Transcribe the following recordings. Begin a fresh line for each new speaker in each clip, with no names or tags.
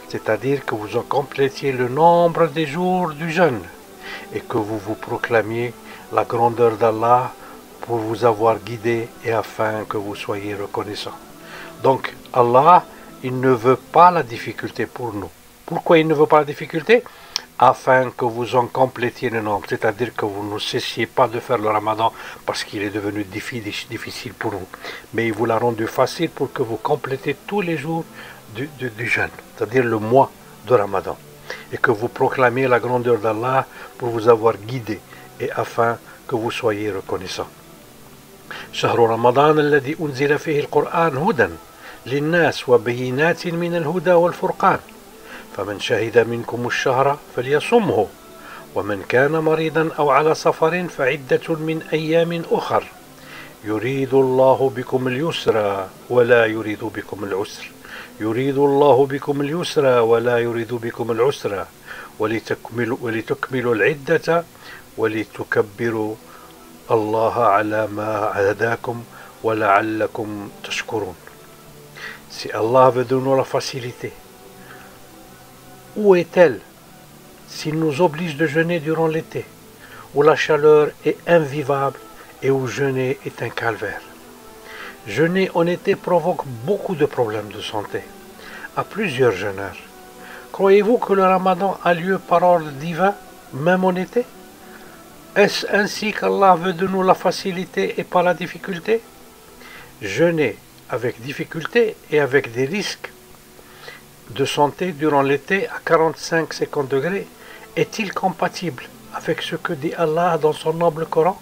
c'est-à-dire que vous en complétiez le nombre des jours du jeûne, et que vous proclamiez la grandeur d'Allah pour vous avoir guidé et afin que vous soyez reconnaissant. Donc Allah, il ne veut pas la difficulté pour nous. Pourquoi il ne veut pas la difficulté? Afin que vous en complétiez le nombre, c'est-à-dire que vous ne cessiez pas de faire le ramadan parce qu'il est devenu difficile pour vous, mais il vous l'a rendu facile pour que vous complétez tous les jours du jeûne, c'est-à-dire le mois de ramadan, et que vous proclamiez la grandeur d'Allah pour vous avoir guidé et afin que vous soyez reconnaissant. شهر رمضان الذي أنزل فيه القرآن هدى للناس وبينات من الهدى والفرقان فمن شهد منكم الشهر فليصمه ومن كان مريضا أو على سفر فعدة من أيام أخر يريد الله بكم اليسر ولا يريد بكم العسر يريد الله بكم اليسر ولا يريد بكم العسر ولتكملوا العدة ولتكبروا الله على ما هداكم ولعلكم تشكرون. Si Allah veut de nous la facilité, où est-elle s'il nous oblige de jeûner durant l'été, où la chaleur est invivable et où jeûner est un calvaire? Jeûner en été provoque beaucoup de problèmes de santé à plusieurs jeûneurs. Croyez-vous que le ramadan a lieu par ordre divin, même en été? Est-ce ainsi qu'Allah veut de nous la facilité et pas la difficulté? Jeûner avec difficulté et avec des risques de santé durant l'été à 45-50 degrés est-il compatible avec ce que dit Allah dans son noble Coran?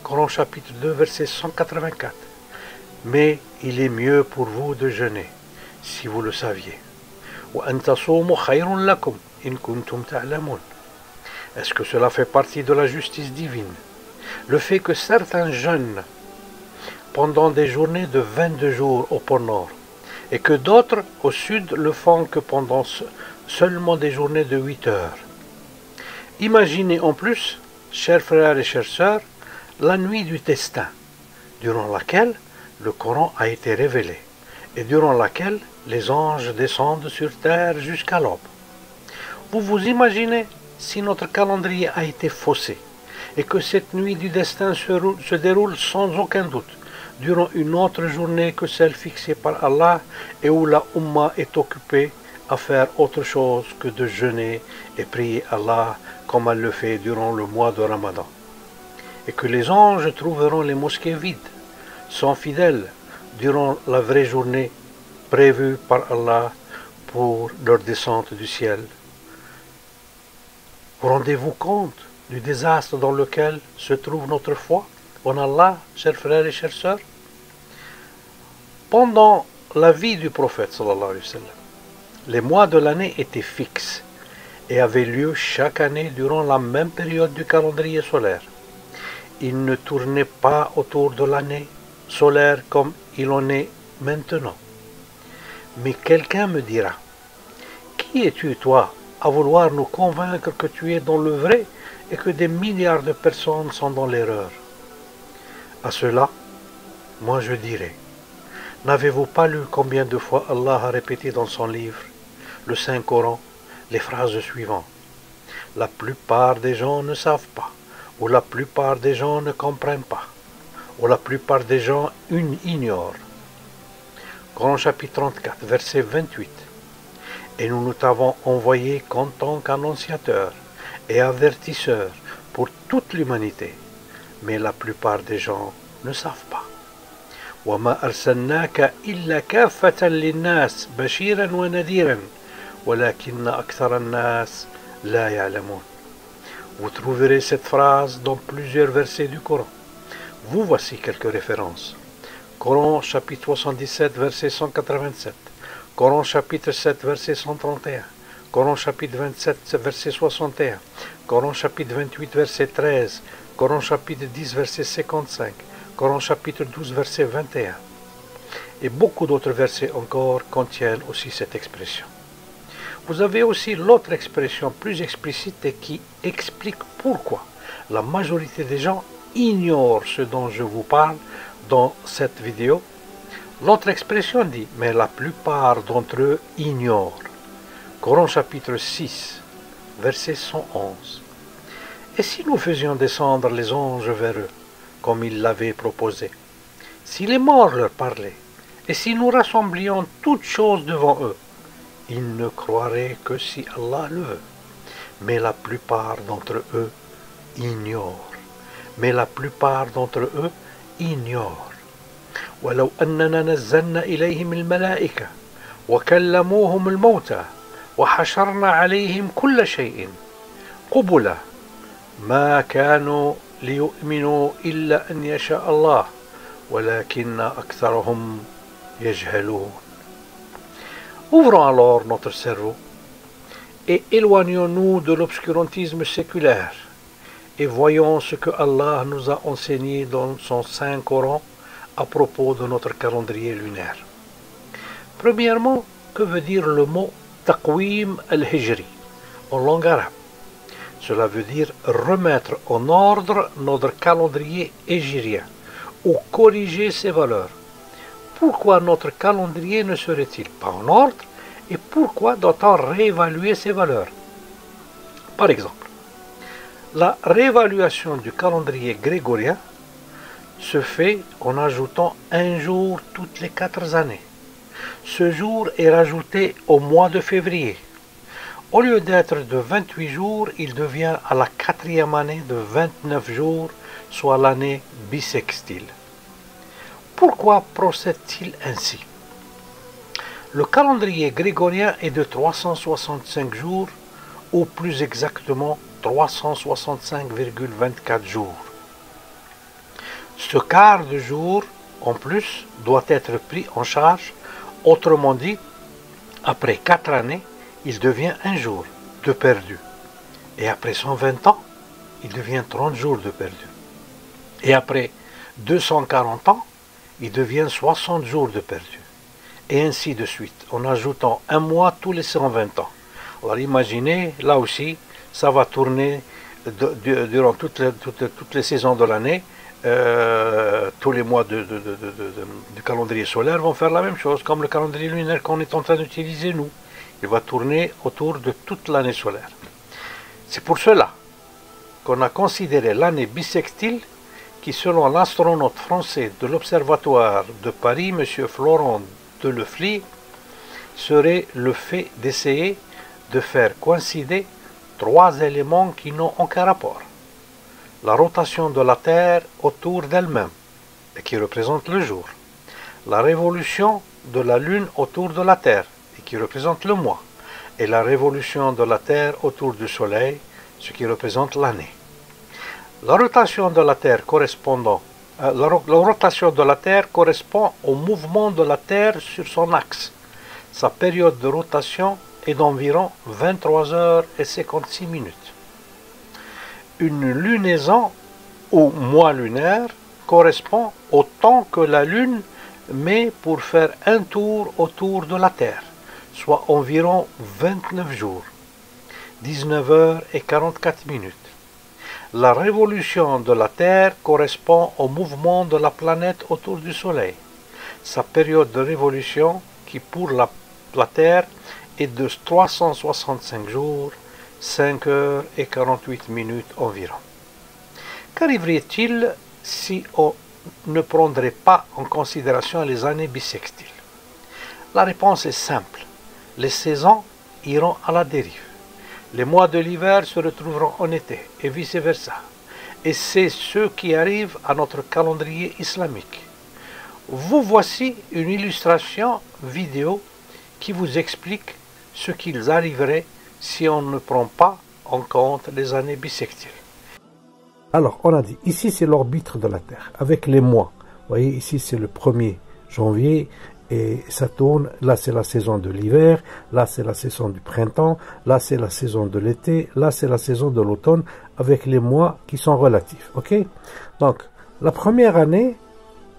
Coran chapitre 2 verset 184. Mais il est mieux pour vous de jeûner, si vous le saviez. وَأَن تَصُومُوا خَيْرٌ لَكُمْ إِن كُنتُمْ تَعْلَمُونَ. Est-ce que cela fait partie de la justice divine? Le fait que certains jeûnent pendant des journées de 22 jours au pôle Nord et que d'autres au Sud le font que pendant seulement des journées de 8 heures. Imaginez en plus, chers frères et chères sœurs, la nuit du destin, durant laquelle le Coran a été révélé et durant laquelle les anges descendent sur terre jusqu'à l'aube. Vous vous imaginez si notre calendrier a été faussé et que cette nuit du destin se déroule sans aucun doute durant une autre journée que celle fixée par Allah et où la Ummah est occupée à faire autre chose que de jeûner et prier Allah comme elle le fait durant le mois de Ramadan, et que les anges trouveront les mosquées vides, sans fidèles, durant la vraie journée prévue par Allah pour leur descente du ciel. Rendez-vous compte du désastre dans lequel se trouve notre foi en Allah, chers frères et chères sœurs? Pendant la vie du prophète, sallallahu alayhi wa sallam, les mois de l'année étaient fixes et avaient lieu chaque année durant la même période du calendrier solaire. Il ne tournait pas autour de l'année solaire comme il en est maintenant. Mais quelqu'un me dira, qui es-tu toi à vouloir nous convaincre que tu es dans le vrai et que des milliards de personnes sont dans l'erreur? À cela, moi je dirais, n'avez-vous pas lu combien de fois Allah a répété dans son livre, le Saint-Coran, les phrases suivantes? La plupart des gens ne savent pas, ou la plupart des gens ne comprennent pas, ou la plupart des gens ignorent. Coran chapitre 34, verset 28. Et nous t'avons envoyé qu'en tant qu'annonciateur et avertisseur pour toute l'humanité, mais la plupart des gens ne savent pas. وَمَا أَرْسَلْنَاكَ إِلَّا كَافَّةً لِلنَّاسِ بَشِيرًا وَنَذِيرًا وَلَكِنَّ أَكْثَرَ النَّاسِ لَا يَعْلَمُونَ. Vous trouverez cette phrase dans plusieurs versets du Coran. Vous voici quelques références. Coran chapitre 77, verset 187. Coran chapitre 7, verset 131. Coran chapitre 27, verset 61. Coran chapitre 28, verset 13. Coran chapitre 10, verset 55. Coran chapitre 12, verset 21. Et beaucoup d'autres versets encore contiennent aussi cette expression. Vous avez aussi l'autre expression plus explicite et qui explique pourquoi la majorité des gens ignorent ce dont je vous parle dans cette vidéo. L'autre expression dit, mais la plupart d'entre eux ignorent. Coran chapitre 6, verset 111. Et si nous faisions descendre les anges vers eux, comme ils l'avaient proposé, si les morts leur parlaient, et si nous rassemblions toutes choses devant eux, ils ne croiraient que si Allah le veut. Mais la plupart d'entre eux ignorent. Mais la plupart d'entre eux ignorent. ولو أننا نزلنا إليهم الملائكة وكلموهم الموتى وحشرنا عليهم كل شيء قبلا ما كانوا ليؤمنوا إلا أن يشاء الله ولكن أكثرهم يجهلون. Ouvrons alors notre cerveau et éloignons-nous de l'obscurantisme séculaire et voyons ce que Allah nous a enseigné dans son Saint Coran à propos de notre calendrier lunaire. Premièrement, que veut dire le mot taqwim al-hijri en langue arabe? Cela veut dire remettre en ordre notre calendrier hégirien ou corriger ses valeurs. Pourquoi notre calendrier ne serait-il pas en ordre et pourquoi doit-on réévaluer ses valeurs? Par exemple, la réévaluation du calendrier grégorien se fait en ajoutant un jour toutes les 4 années. Ce jour est rajouté au mois de février. Au lieu d'être de 28 jours, il devient à la 4e année de 29 jours, soit l'année bissextile. Pourquoi procède-t-il ainsi? Le calendrier grégorien est de 365 jours, ou plus exactement 365,24 jours. Ce quart de jour, en plus, doit être pris en charge. Autrement dit, après 4 années, il devient un jour de perdu. Et après 120 ans, il devient 30 jours de perdu. Et après 240 ans, il devient 60 jours de perdu. Et ainsi de suite, en ajoutant un mois tous les 120 ans. Alors imaginez, là aussi, ça va tourner durant toutes les saisons de l'année. Tous les mois du calendrier solaire vont faire la même chose, comme le calendrier lunaire qu'on est en train d'utiliser nous. Il va tourner autour de toute l'année solaire. C'est pour cela qu'on a considéré l'année bissextile qui, selon l'astronaute français de l'Observatoire de Paris, M. Florent de Lefly, serait le fait d'essayer de faire coïncider 3 éléments qui n'ont aucun rapport. La rotation de la Terre autour d'elle-même, et qui représente le jour. La révolution de la Lune autour de la Terre, et qui représente le mois. Et la révolution de la Terre autour du Soleil, ce qui représente l'année. La rotation de la Terre correspond au mouvement de la Terre sur son axe. Sa période de rotation est d'environ 23h56. Une lunaison ou mois lunaire correspond au temps que la Lune met pour faire un tour autour de la Terre, soit environ 29 jours, 19h44. La révolution de la Terre correspond au mouvement de la planète autour du Soleil. Sa période de révolution, qui pour la Terre est de 365 jours, 5h48 environ. Qu'arriverait-il si on ne prendrait pas en considération les années bissextiles? La réponse est simple. Les saisons iront à la dérive. Les mois de l'hiver se retrouveront en été, et vice-versa. Et c'est ce qui arrive à notre calendrier islamique. Vous voici une illustration vidéo qui vous explique ce qu'il arriverait si on ne prend pas en compte les années bissextiles. Alors, on a dit, ici c'est l'orbite de la Terre, avec les mois. Vous voyez, ici c'est le 1er janvier, et ça tourne, là c'est la saison de l'hiver, là c'est la saison du printemps, là c'est la saison de l'été, là c'est la saison de l'automne, avec les mois qui sont relatifs, ok? Donc, la première année,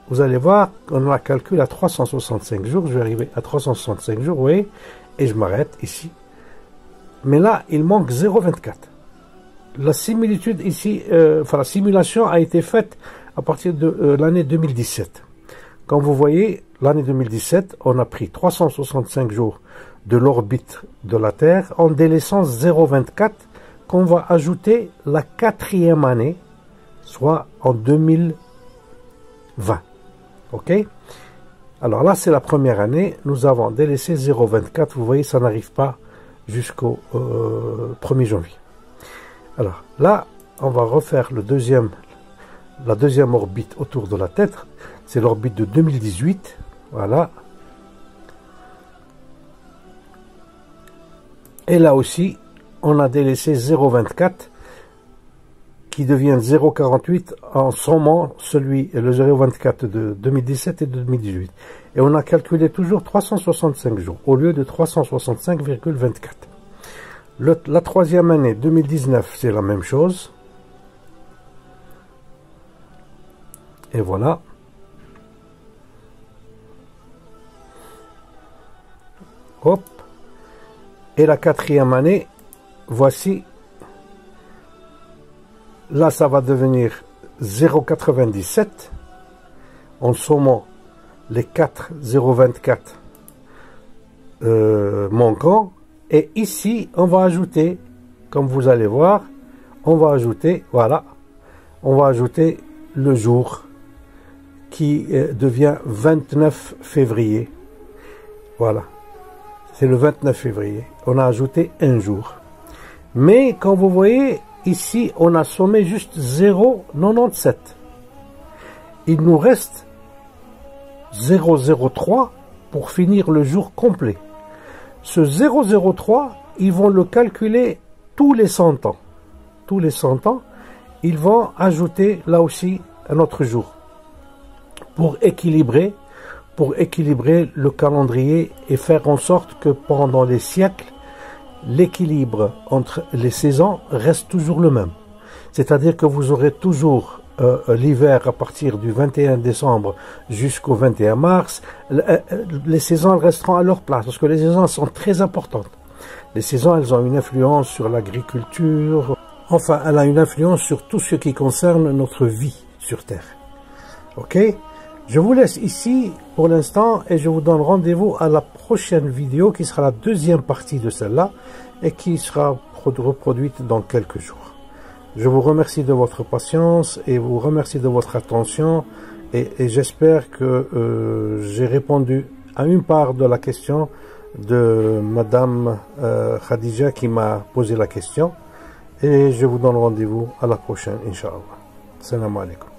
vous allez voir, on la calcule à 365 jours, je vais arriver à 365 jours, vous voyez, et je m'arrête ici. Mais là, il manque 0,24. La similitude ici, la simulation a été faite à partir de l'année 2017. Comme vous voyez, l'année 2017, on a pris 365 jours
de l'orbite de la Terre en délaissant 0,24 qu'on va ajouter la 4e année, soit en 2020. Ok? Alors là, c'est la première année. Nous avons délaissé 0,24. Vous voyez, ça n'arrive pas jusqu'au 1er janvier. Alors là, on va refaire la deuxième orbite autour de la Terre. C'est l'orbite de 2018. Voilà. Et là aussi, on a délaissé 0,24 qui devient 0,48 en sommant le 0,24 de 2017 et de 2018. Et on a calculé toujours 365 jours au lieu de 365,24. La troisième année, 2019, c'est la même chose. Et voilà. Hop. Et la quatrième année, voici. Là, ça va devenir 0,97 en sommant les 4,024 manquants. Et ici, on va ajouter, comme vous allez voir, on va ajouter, voilà, on va ajouter le jour qui devient 29 février. Voilà, c'est le 29 février. On a ajouté un jour. Mais, comme vous voyez, ici, on a sommé juste 0,97. Il nous reste 0,03 pour finir le jour complet. Ce 0,03, ils vont le calculer tous les 100 ans. Tous les 100 ans, ils vont ajouter là aussi un autre jour pour équilibrer le calendrier et faire en sorte que pendant les siècles, l'équilibre entre les saisons reste toujours le même. C'est-à-dire que vous aurez toujours l'hiver à partir du 21 décembre jusqu'au 21 mars. Les saisons resteront à leur place parce que les saisons sont très importantes. Les saisons, elles ont une influence sur l'agriculture. Enfin, elle a une influence sur tout ce qui concerne notre vie sur Terre. Ok? Je vous laisse ici pour l'instant et je vous donne rendez-vous à la prochaine vidéo qui sera la deuxième partie de celle-là et qui sera reproduite dans quelques jours. Je vous remercie de votre patience et vous remercie de votre attention et j'espère que j'ai répondu à une part de la question de Madame Khadija qui m'a posé la question et je vous donne rendez-vous à la prochaine, Inch'Allah. Salam alaikum.